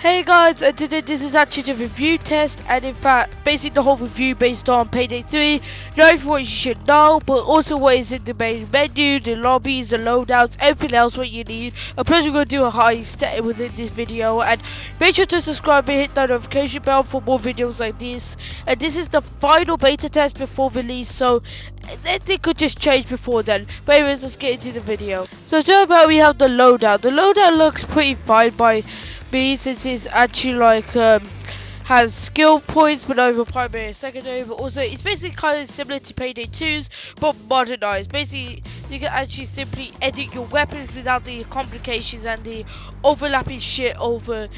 Hey guys, and today this is actually the review test, and in fact, basically the whole review based on Payday 3, knowing what you should know, but also what is in the main menu, the lobbies, the loadouts, everything else what you need. And plus we're going to do a heist within this video, and make sure to subscribe and hit that notification bell for more videos like this. And this is the final beta test before release, so it could just change before then. But anyways, let's get into the video. So talking about, we have the loadout. The loadout looks pretty fine by me, since it's actually like has skill points but over primary and secondary, but also it's basically kind of similar to Payday 2's but modernized. Basically you can actually simply edit your weapons without the complications and the overlapping shit over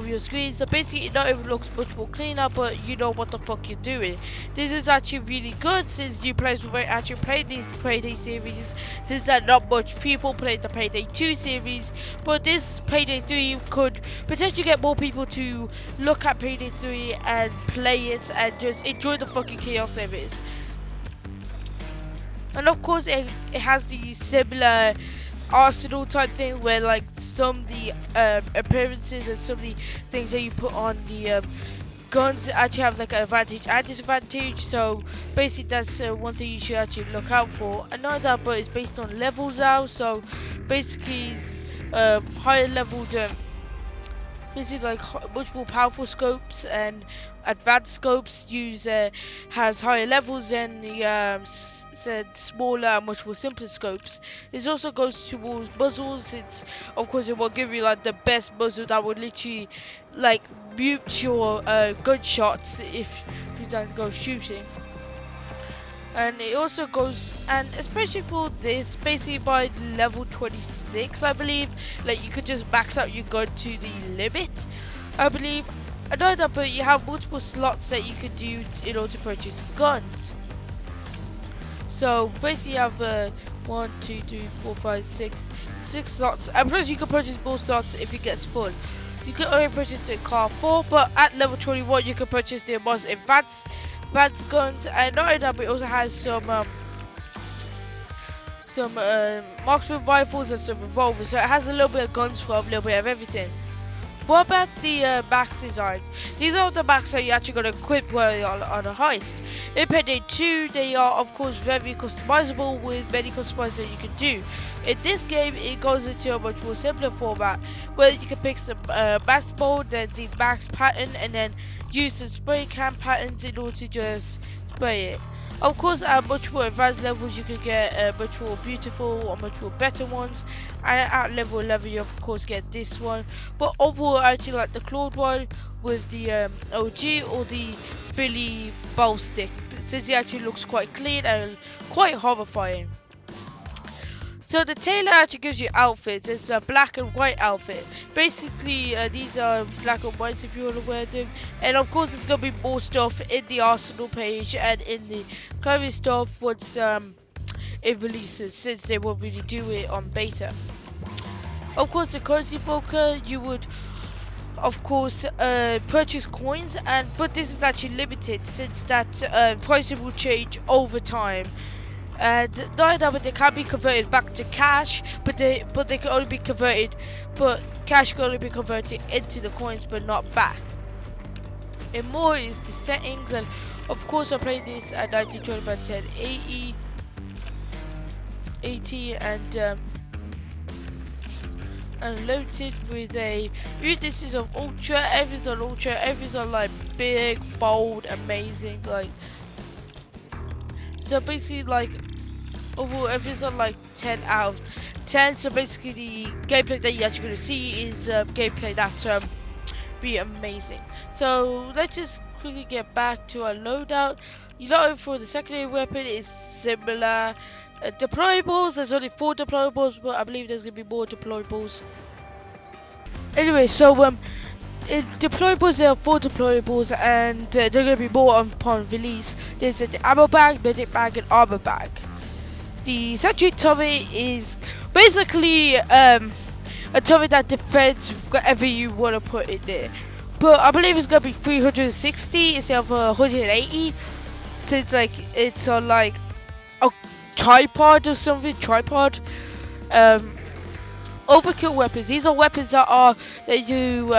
your screen. So basically it not even looks much more cleaner, but you know what the fuck you're doing. This is actually really good since new players will actually play these Payday series, since that not much people play the Payday 2 series. But this Payday 3 could potentially get more people to look at Payday 3 and play it and just enjoy the fucking chaos there is. And of course it has the similar Arsenal type thing where like some of the appearances and some of the things that you put on the guns actually have like an advantage and disadvantage. So basically that's one thing you should actually look out for. Another, but it's based on levels now, so basically higher leveled basically like much more powerful scopes and advanced scopes has higher levels than the said smaller and much more simpler scopes. This also goes towards muzzles. It's of course it will give you like the best muzzle that would literally like mute your gunshots if you don't go shooting. And it also goes, and especially for this, basically by level 26 I believe, like you could just max out your gun to the limit, I believe. Another, but you have multiple slots that you could do in order to purchase guns. So basically you have 1, 2, 3, 4, 5, 6 slots, and plus you can purchase more slots if it gets full. You can only purchase the car 4, but at level 21 you can purchase the most advanced guns. And not only that, but it also has some marksman rifles and some revolvers, so it has a little bit of guns from a little bit of everything. What about the max designs? These are the max that you're actually going to equip while on a heist. In Payday 2, they are of course very customizable with many customizers that you can do. In this game, it goes into a much more simpler format where you can pick some max mode, then the max pattern, and then use the spray can patterns in order to just spray it. Of course, at much more advanced levels, you can get much more beautiful or much more better ones. And at level 11, you of course get this one. But overall, I actually like the clawed one with the OG or the Billy bow stick, since it actually looks quite clean and quite horrifying. So the tailor actually gives you outfits. It's a black and white outfit. Basically, these are black and whites if you want to wear them. And of course, there's gonna be more stuff in the Arsenal page and in the current stuff once it releases, since they won't really do it on beta. Of course, the currency broker, you would of course purchase coins, but this is actually limited since that pricing will change over time. And not that they can be converted back to cash, but they can only be converted, but cash can only be converted into the coins but not back. And more is the settings, and of course I played this at 1920 by 1080 and loaded with a this is on ultra, everything's on ultra, everything's on like big, bold, amazing, like. So basically, like, overall everything's on like 10 out of 10. So basically the gameplay that you're actually going to see is gameplay that be amazing. So let's just quickly get back to our loadout. You know, for the secondary weapon is similar. Deployables, there's only 4 deployables, but I believe there's going to be more deployables. Anyway, so deployables, there are 4 deployables, and they're going to be more upon release. There's an ammo bag, medic bag, and armor bag. The sentry turret is basically a turret that defends whatever you want to put in there. But I believe it's going to be 360 instead of 180, since like it's on like a tripod or something. Overkill weapons. These are weapons that you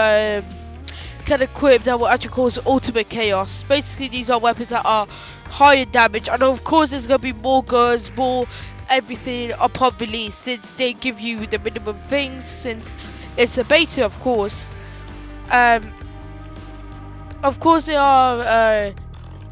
can equip that will actually cause ultimate chaos. Basically, these are weapons that are higher damage, and of course there's going to be more guns, more everything upon release, since they give you the minimum things, since it's a beta, of course. Of course there are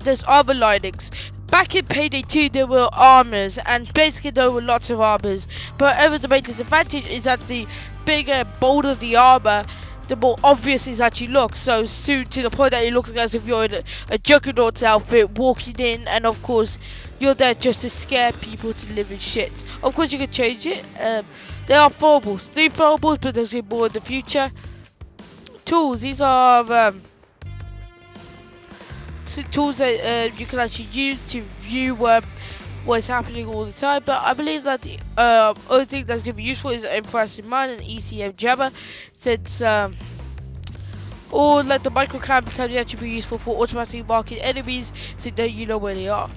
there's armor linings. Back in Payday 2 there were armors, and basically there were lots of armors, but however the main disadvantage is that the bigger, bolder the armor, the more obvious it actually looks, so soon to the point that it looks as if you're in a Juggernaut's outfit walking in, and of course you're there just to scare people to live in shit. Of course you can change it. There are throwables, 3 throwables, but there's going to be more in the future. Tools, these are tools that you can actually use to view what's happening all the time, but I believe that the only thing that's going to be useful is Infrared Mine and ECM Jammer, since or like the microcam can actually be useful for automatically marking enemies so that you know where they are.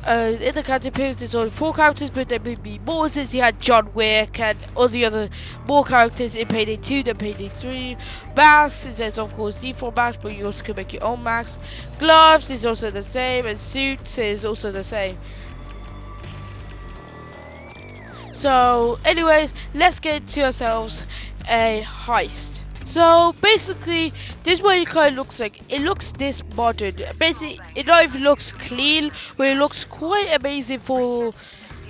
In the character appearance there's only 4 characters, but there may be more since you had John Wick and all the other more characters in Payday 2 than Payday 3. Masks, there's of course default masks, but you also can make your own masks. Gloves is also the same, and suits is also the same. So anyways, let's get into ourselves a heist. So basically, this is what it kind of looks like. It looks this modern. Basically, it not even looks clean, but it looks quite amazing for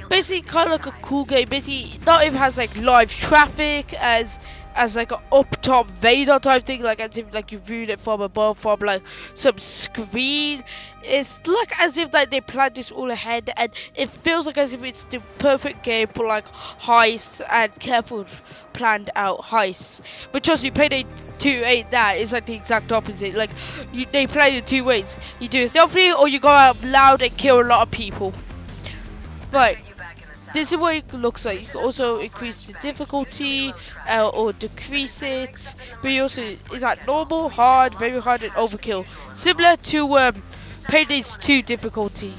basically kind of like a cool game. Basically, it not even has like live traffic as like an up top radar type thing, like as if like you viewed it from above from like some screen. It's like as if like they planned this all ahead, and it feels like as if it's the perfect game for like heist and careful planned out heists. But trust me, Payday 2 ain't that. It's like the exact opposite. Like they play it 2 ways. You do it stealthily, or you go out loud and kill a lot of people. Right. This is what it looks like. You can also increase the difficulty or decrease it. But you also, is that normal, hard, very hard, and overkill. Similar to Payday's 2 difficulty.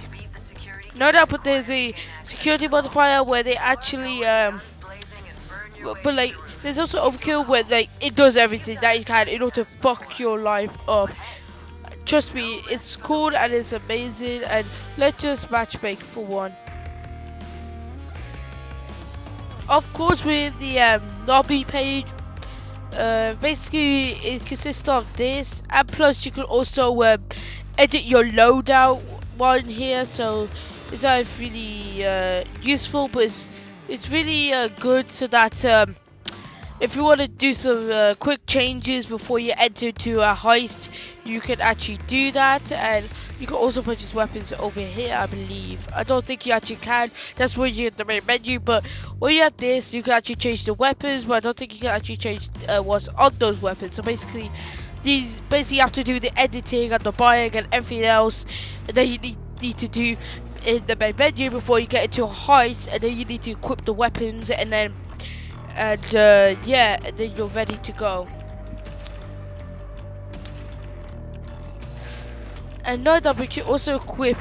No doubt, but there's a security modifier where they actually, but like, there's also overkill where like it does everything that it can in order to fuck your life up. Trust me, it's cool and it's amazing, and let's just matchmake for one. Of course, with the lobby page, basically it consists of this, and plus you can also edit your loadout while in here. So it's not really useful, but it's really good so that if you want to do some quick changes before you enter into a heist, you can actually do that. And you can also purchase weapons over here, I believe. I don't think you actually can. That's where you get the main menu. But when you have this, you can actually change the weapons, but I don't think you can actually change what's on those weapons. So basically, these basically have to do the editing and the buying and everything else that you need to do in the main menu before you get into a heist. And then you need to equip the weapons, and then yeah, and then you're ready to go. And know that we can also equip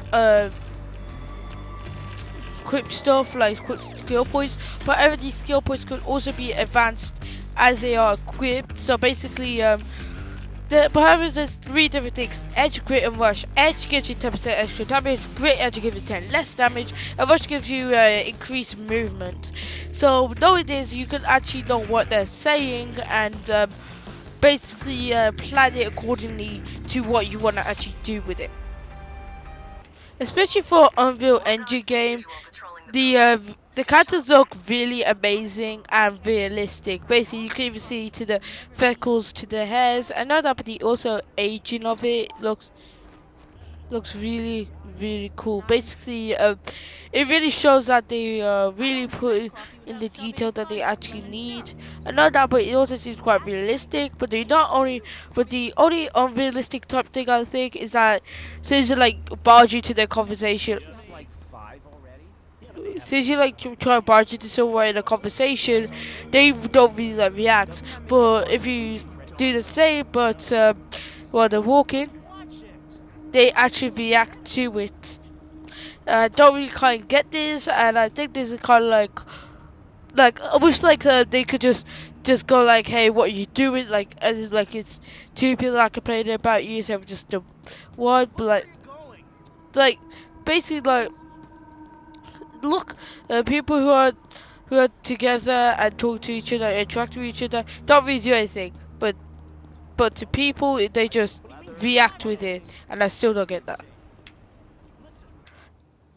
stuff like quick skill points, but every these skill points could also be advanced as they are equipped. So basically however, there's 3 different things: edge, grit, and rush. Edge gives you 10% extra damage, grit actually gives you 10 less damage, and rush gives you increased movement. So knowing this, you can actually know what they're saying and basically plan it accordingly to what you want to actually do with it. Especially for Unreal Engine game, the characters look really amazing and realistic. Basically, you can even see to the freckles, to the hairs, and not that, but the also aging of it looks really cool. Basically, it really shows that they really put in the detail that they actually need. And not that, but it also seems quite realistic. But the only unrealistic type thing I think is that since you like barge into their conversation, since you like try to barge into someone in a conversation, they don't really like react. But if you do the same, but while they're walking, they actually react to it. Don't really kind of get this, and I think this is kind of like I wish like they could just just go like, hey, what are you doing? Like, as in, like it's two people that complain about you, so just the one, but like basically like look, people who are together and talk to each other, interact with each other, don't really do anything, but to people they just react with it, and I still don't get that.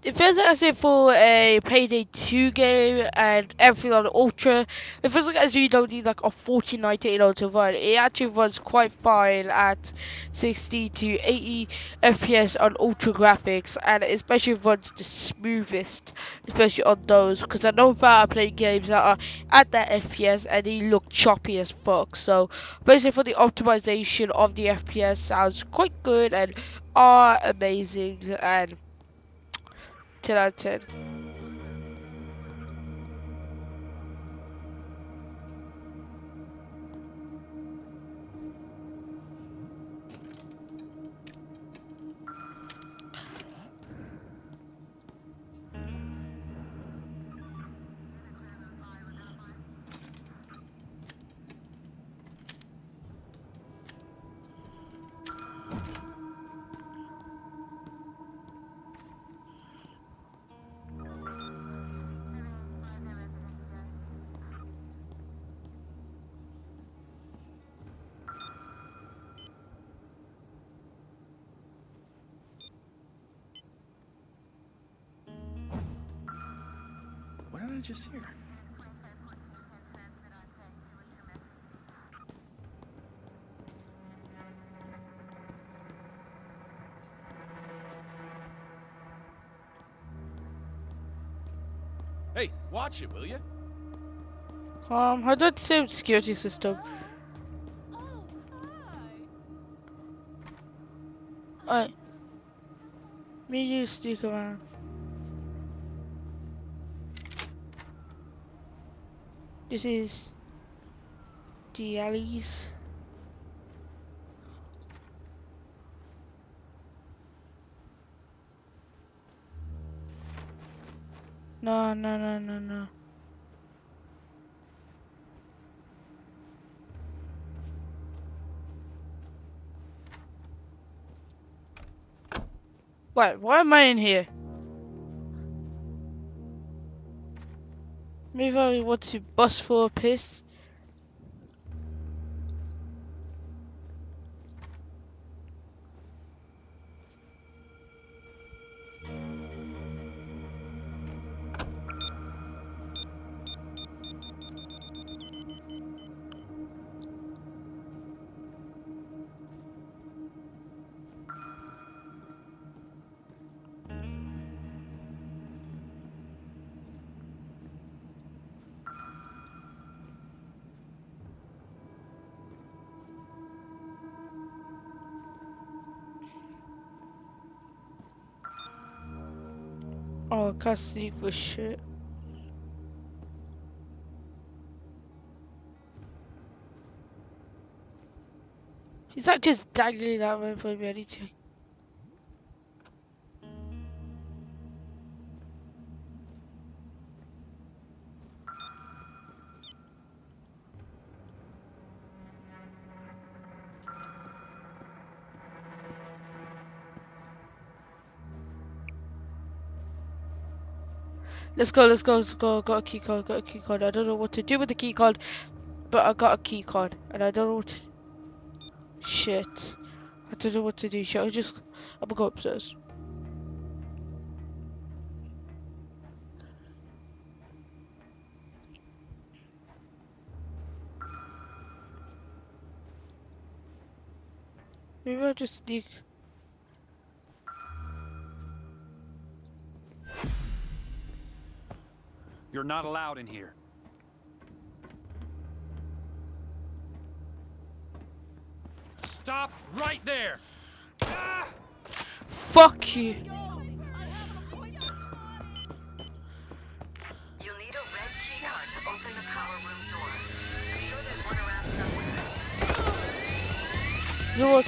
It feels like as if for a Payday 2 game and everything on Ultra, it feels like as if you don't need like a 4090 in order to run. It actually runs quite fine at 60 to 80 FPS on Ultra graphics, and it especially runs the smoothest, especially on those, because I know that I play games that are at that FPS and they look choppy as fuck. So basically for the optimization of the FPS sounds quite good and are amazing, and 10 out of 10. What did I just hear? Hey, watch it, will you? How do I disable security system? Alright. Me and you stick around. This is the alleys. No, no, no, no, no. Wait, why am I in here? Maybe I want to bust for a piss. Oh, I can't sleep for shit. Is that just dangling that way for me? I need to. Let's go, let's go, let's go. Got a key card, got a key card. I don't know what to do with the key card, but I got a key card, and I don't know what to. Shit. I don't know what to do. Shit, I'm gonna go upstairs. Maybe I'll just sneak. You're not allowed in here. Stop right there! Ah! Fuck you. You'll need a red key card to open the power room door. I'm sure there's one around somewhere. You know what?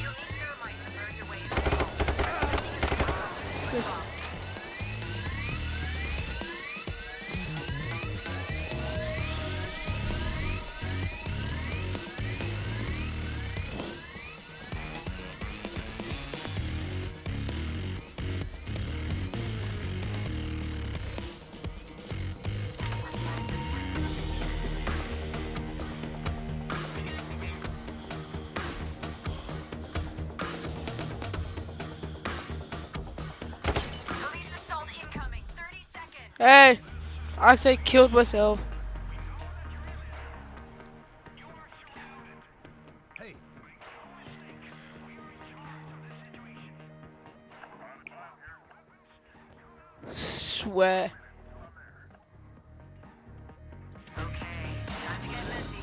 You'll need thermite to burn your way into the vault. Sending an ahold to the top. Hey, I actually killed myself. Hey, Swear. Okay, time to get messy.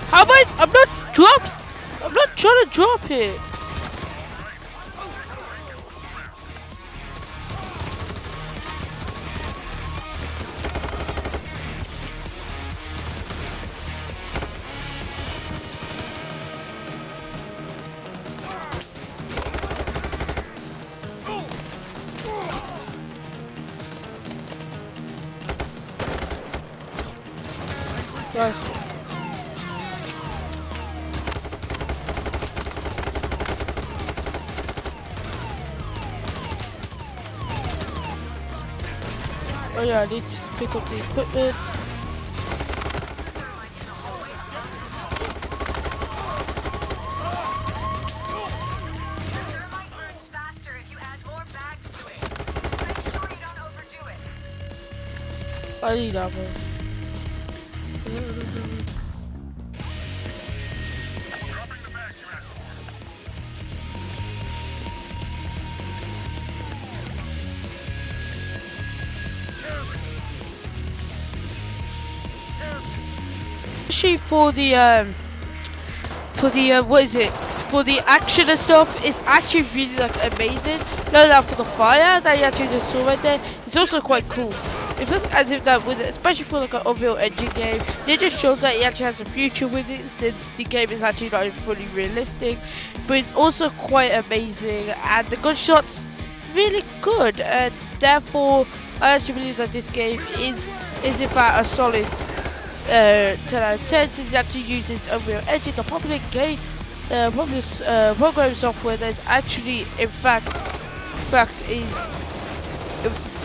How am I? I'm not dropped. I'm not trying to drop it. Guys. Oh yeah, I need to pick up the equipment. The thermite burns faster if you add more bags to it. Just make sure you don't overdo it. I need ammo. Especially for the what is it? For the action and stuff, it's actually really like amazing. No, that for the fire that you actually just saw right there, it's also quite cool. It feels as if that with it, especially for like an Unreal Engine game, it just shows that it actually has a future with it since the game is actually not fully realistic. But it's also quite amazing and the gunshots really good, and therefore I actually believe that this game is in fact a solid 10 out of 10 since it actually uses Unreal Engine, the popular game, program software that is actually in fact is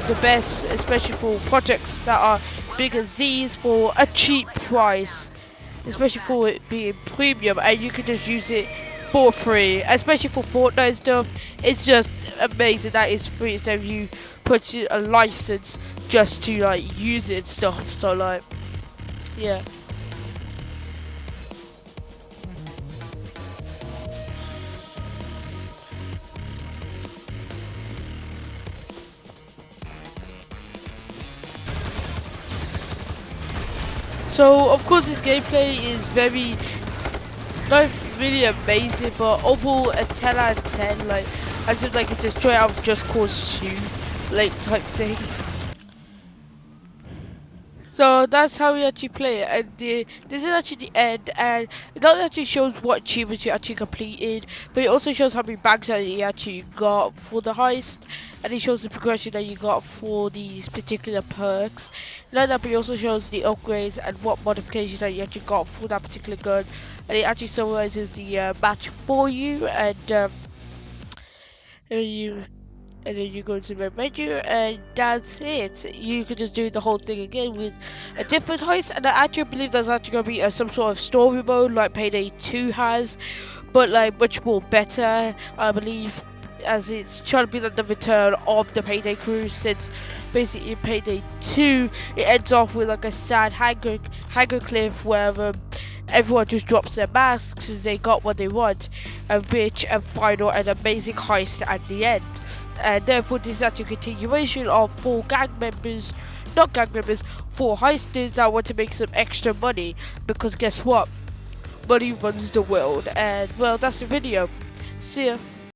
the best, especially for projects that are big as these for a cheap price, especially for it being premium, and you can just use it for free, especially for Fortnite stuff. It's just amazing that it's free instead of you putting a license just to like use it and stuff. So like, yeah. So of course this gameplay is very not really amazing, but overall a 10 out of 10, like as if like it's just straight out of Just Cause 2 like type thing. So that's how we actually play it, and this is actually the end, and it not actually shows what achievements you actually completed, but it also shows how many bags that you actually got for the heist, and it shows the progression that you got for these particular perks. Not that, but it also shows the upgrades and what modifications that you actually got for that particular gun, and it actually summarizes the match for you, and then you go to the menu, and that's it. You can just do the whole thing again with a different heist, and I actually believe there's actually going to be some sort of story mode like Payday 2 has, but like much more better, I believe, as it's trying to be like the return of the Payday crew, since basically in Payday 2 it ends off with like a sad hanger cliff where everyone just drops their masks because they got what they want, a rich and final and amazing heist at the end. And therefore this is actually a continuation of 4 heisters that want to make some extra money, because guess what? Money runs the world. And well, that's the video. See ya.